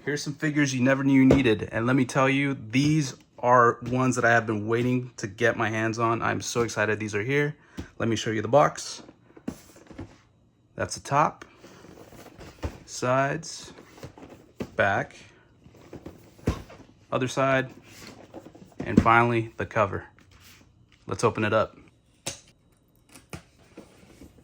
Here's some figures you never knew you needed. And let me tell you, these are ones that I have been waiting to get my hands on. I'm so excited these are here. Let me show you the box. That's the top, sides, back, other side, and finally the cover. Let's open it up.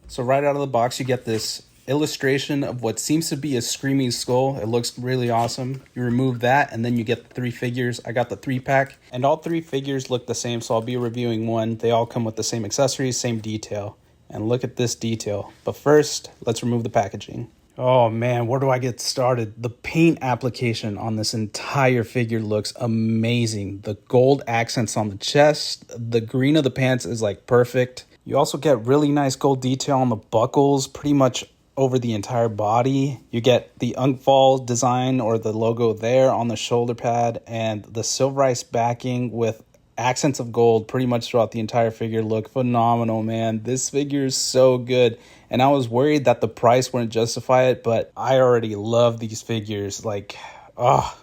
So right out of the box, you get this illustration of what seems to be a screaming skull. It looks really awesome. You remove that and then you get the 3 figures. I got the 3-pack and all 3 figures look the same, so I'll be reviewing one. They all come with the same accessories, same detail. And look at this detail. But first, let's remove the packaging. Oh man, where do I get started? The paint application on this entire figure looks amazing. The gold accents on the chest, the green of the pants is like perfect. You also get really nice gold detail on the buckles, pretty much over the entire body. You get the UNKVAL design or the logo there on the shoulder pad, and the silverized backing with accents of gold pretty much throughout the entire figure look phenomenal, man. This figure is so good. And I was worried that the price wouldn't justify it, but I already love these figures. Like, oh,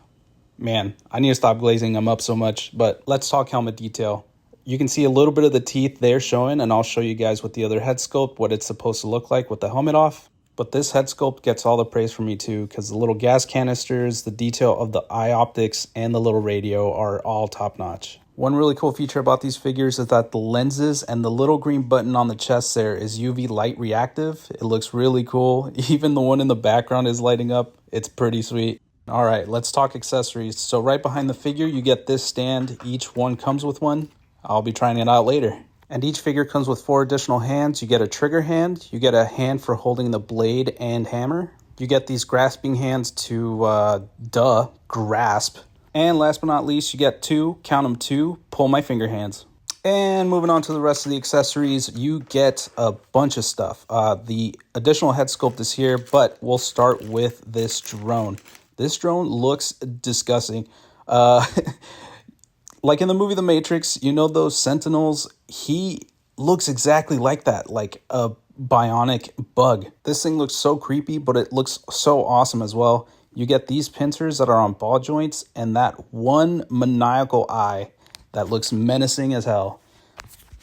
man, I need to stop glazing them up so much. But let's talk helmet detail. You can see a little bit of the teeth there showing, and I'll show you guys with the other head sculpt what it's supposed to look like with the helmet off. But this head sculpt gets all the praise from me too, because the little gas canisters, the detail of the eye optics, and the little radio are all top notch. One really cool feature about these figures is that the lenses and the little green button on the chest there is UV light reactive. It looks really cool. Even the one in the background is lighting up. It's pretty sweet. All right, let's talk accessories. So right behind the figure, you get this stand. Each one comes with one. I'll be trying it out later. And each figure comes with 4 additional hands. You get a trigger hand. You get a hand for holding the blade and hammer. You get these grasping hands to, grasp. And last but not least, you get 2, count them 2, pull my finger hands. And moving on to the rest of the accessories, you get a bunch of stuff. The additional head sculpt is here, but we'll start with this drone. This drone looks disgusting. Like in the movie The Matrix, you know those Sentinels? He looks exactly like that, like a bionic bug. This thing looks so creepy, but it looks so awesome as well. You get these pincers that are on ball joints and that one maniacal eye that looks menacing as hell.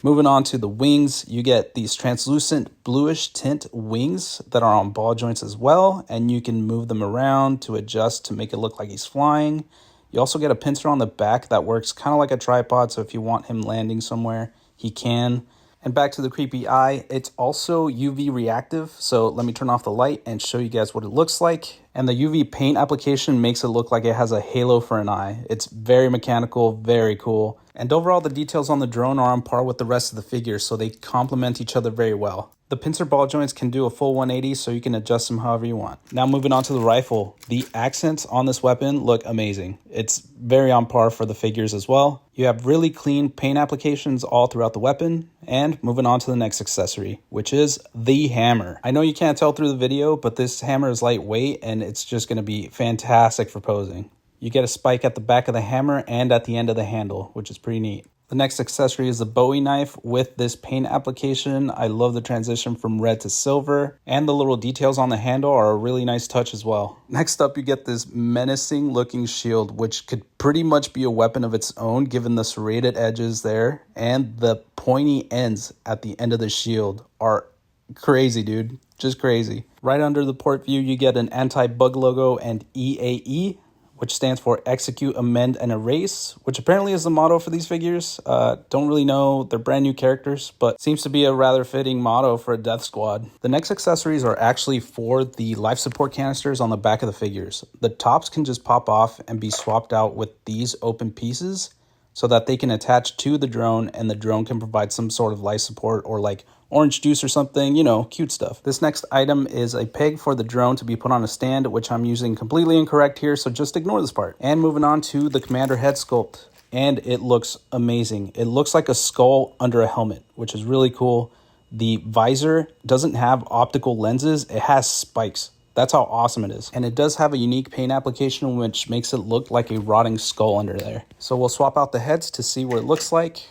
Moving on to the wings, you get these translucent bluish tint wings that are on ball joints as well, and you can move them around to adjust to make it look like he's flying. You also get a pincer on the back that works kind of like a tripod, so if you want him landing somewhere, he can. And back to the creepy eye, it's also UV reactive, so let me turn off the light and show you guys what it looks like. And the UV paint application makes it look like it has a halo for an eye. It's very mechanical, very cool. And overall, the details on the drone are on par with the rest of the figure, so they complement each other very well. The pincer ball joints can do a full 180, so you can adjust them however you want. Now moving on to the rifle. The accents on this weapon look amazing. It's very on par for the figures as well. You have really clean paint applications all throughout the weapon. And moving on to the next accessory, which is the hammer. I know you can't tell through the video, but this hammer is lightweight and it's just going to be fantastic for posing. You get a spike at the back of the hammer and at the end of the handle, which is pretty neat. The next accessory is the Bowie knife with this paint application. I love the transition from red to silver, and the little details on the handle are a really nice touch as well. Next up, you get this menacing looking shield, which could pretty much be a weapon of its own given the serrated edges there, and the pointy ends at the end of the shield are crazy, dude. Just crazy. Right under the port view, you get an anti-bug logo and EAE, which stands for Execute, Amend, and Erase, which apparently is the motto for these figures. Don't really know, they're brand new characters, but seems to be a rather fitting motto for a death squad. The next accessories are actually for the life support canisters on the back of the figures. The tops can just pop off and be swapped out with these open pieces so that they can attach to the drone and the drone can provide some sort of life support or like orange juice or something, you know, cute stuff. This next item is a peg for the drone to be put on a stand, which I'm using completely incorrect here, so just ignore this part. And moving on to the Commander head sculpt, and it looks amazing. It looks like a skull under a helmet, which is really cool. The visor doesn't have optical lenses, it has spikes. That's how awesome it is. And it does have a unique paint application, which makes it look like a rotting skull under there. So we'll swap out the heads to see what it looks like.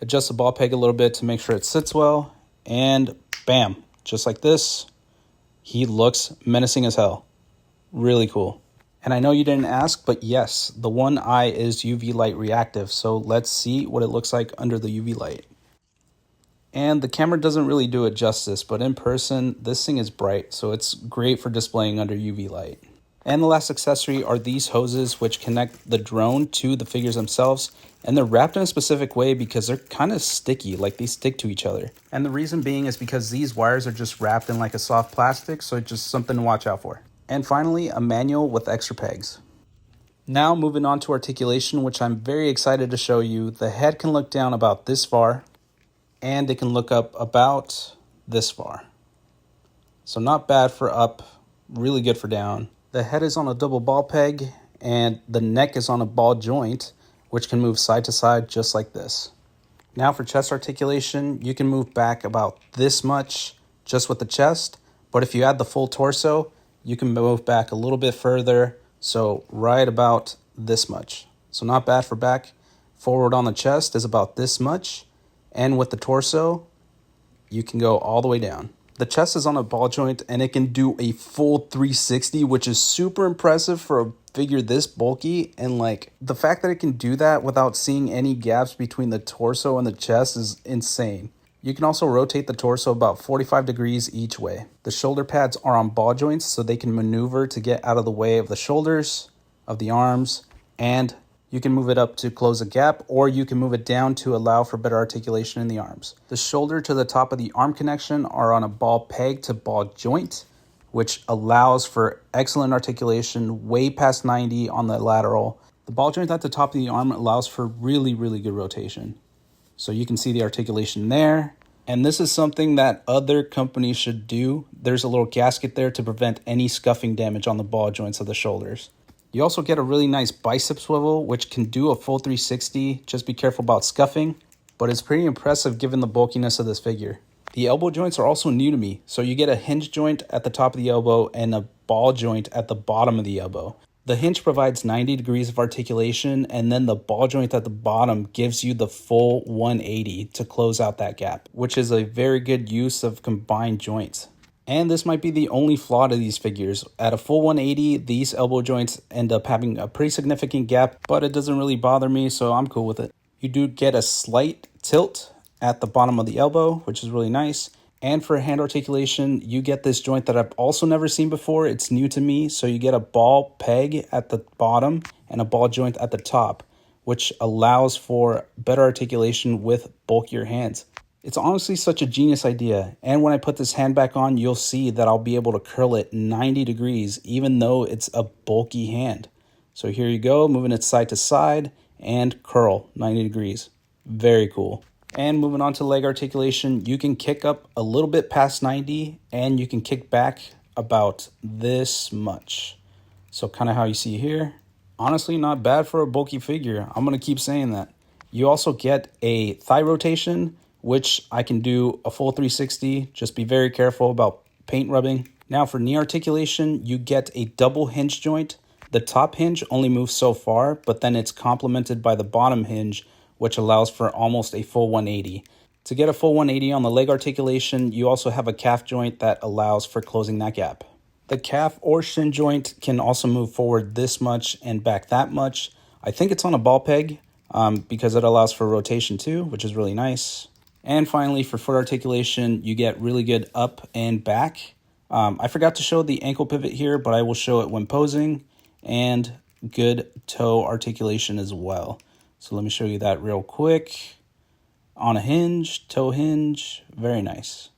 Adjust the ball peg a little bit to make sure it sits well, and bam, just like this, he looks menacing as hell. Really cool. And I know you didn't ask, but yes, the one eye is UV light reactive. So let's see what it looks like under the UV light. And the camera doesn't really do it justice, but in person, this thing is bright, so it's great for displaying under UV light. And the last accessory are these hoses, which connect the drone to the figures themselves, and they're wrapped in a specific way because they're kind of sticky, like they stick to each other. And the reason being is because these wires are just wrapped in like a soft plastic, so it's just something to watch out for. And finally, a manual with extra pegs. Now moving on to articulation, which I'm very excited to show you. The head can look down about this far, and it can look up about this far. So not bad for up, really good for down. The head is on a double ball peg, and the neck is on a ball joint, which can move side to side just like this. Now for chest articulation, you can move back about this much just with the chest, but if you add the full torso, you can move back a little bit further, so right about this much. So not bad for back. Forward on the chest is about this much, and with the torso, you can go all the way down. The chest is on a ball joint and it can do a full 360, which is super impressive for a figure this bulky. And like the fact that it can do that without seeing any gaps between the torso and the chest is insane. You can also rotate the torso about 45 degrees each way. The shoulder pads are on ball joints so they can maneuver to get out of the way of the shoulders, of the arms, and you can move it up to close a gap, or you can move it down to allow for better articulation in the arms. The shoulder to the top of the arm connection are on a ball peg to ball joint, which allows for excellent articulation way past 90 on the lateral. The ball joint at the top of the arm allows for really, really good rotation. So you can see the articulation there. And this is something that other companies should do. There's a little gasket there to prevent any scuffing damage on the ball joints of the shoulders. You also get a really nice bicep swivel, which can do a full 360. Just be careful about scuffing, but it's pretty impressive given the bulkiness of this figure. The elbow joints are also new to me, so you get a hinge joint at the top of the elbow and a ball joint at the bottom of the elbow. The hinge provides 90 degrees of articulation, and then the ball joint at the bottom gives you the full 180 to close out that gap, which is a very good use of combined joints. And this might be the only flaw to these figures. At a full 180, these elbow joints end up having a pretty significant gap, but it doesn't really bother me, so I'm cool with it. You do get a slight tilt at the bottom of the elbow, which is really nice. And for hand articulation, you get this joint that I've also never seen before. It's new to me, so you get a ball peg at the bottom and a ball joint at the top, which allows for better articulation with bulkier hands. It's honestly such a genius idea, and when I put this hand back on, you'll see that I'll be able to curl it 90 degrees, even though it's a bulky hand. So here you go, moving it side to side, and curl 90 degrees. Very cool. And moving on to leg articulation, you can kick up a little bit past 90, and you can kick back about this much. So kind of how you see here. Honestly, not bad for a bulky figure. I'm going to keep saying that. You also get a thigh rotation, which I can do a full 360. Just be very careful about paint rubbing. Now for knee articulation, you get a double hinge joint. The top hinge only moves so far, but then it's complemented by the bottom hinge, which allows for almost a full 180. To get a full 180 on the leg articulation, you also have a calf joint that allows for closing that gap. The calf or shin joint can also move forward this much and back that much. I think it's on a ball peg because it allows for rotation too, which is really nice. And finally, for foot articulation, you get really good up and back. I forgot to show the ankle pivot here, but I will show it when posing, and good toe articulation as well. So let me show you that real quick. On a hinge, toe hinge, very nice.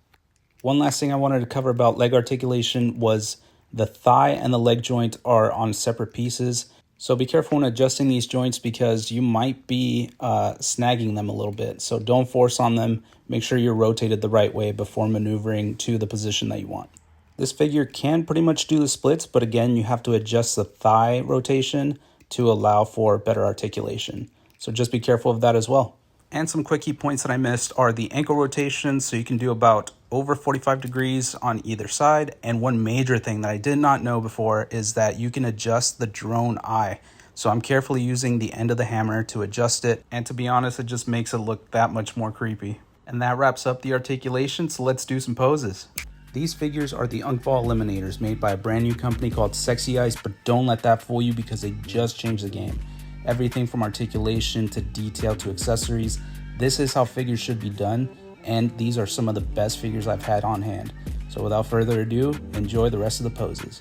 One last thing I wanted to cover about leg articulation was the thigh and the leg joint are on separate pieces. So be careful when adjusting these joints because you might be snagging them a little bit. So don't force on them. Make sure you're rotated the right way before maneuvering to the position that you want. This figure can pretty much do the splits, but again, you have to adjust the thigh rotation to allow for better articulation. So just be careful of that as well. And some quick key points that I missed are the ankle rotation. So you can do about over 45 degrees on either side. And one major thing that I did not know before is that you can adjust the drone eye. So I'm carefully using the end of the hammer to adjust it. And to be honest, it just makes it look that much more creepy. And that wraps up the articulation. So let's do some poses. These figures are the UNKVAL Eliminators made by a brand new company called Sexy Ice, but don't let that fool you because they just changed the game. Everything from articulation to detail to accessories, this is how figures should be done, and these are some of the best figures I've had on hand. So without further ado, enjoy the rest of the poses.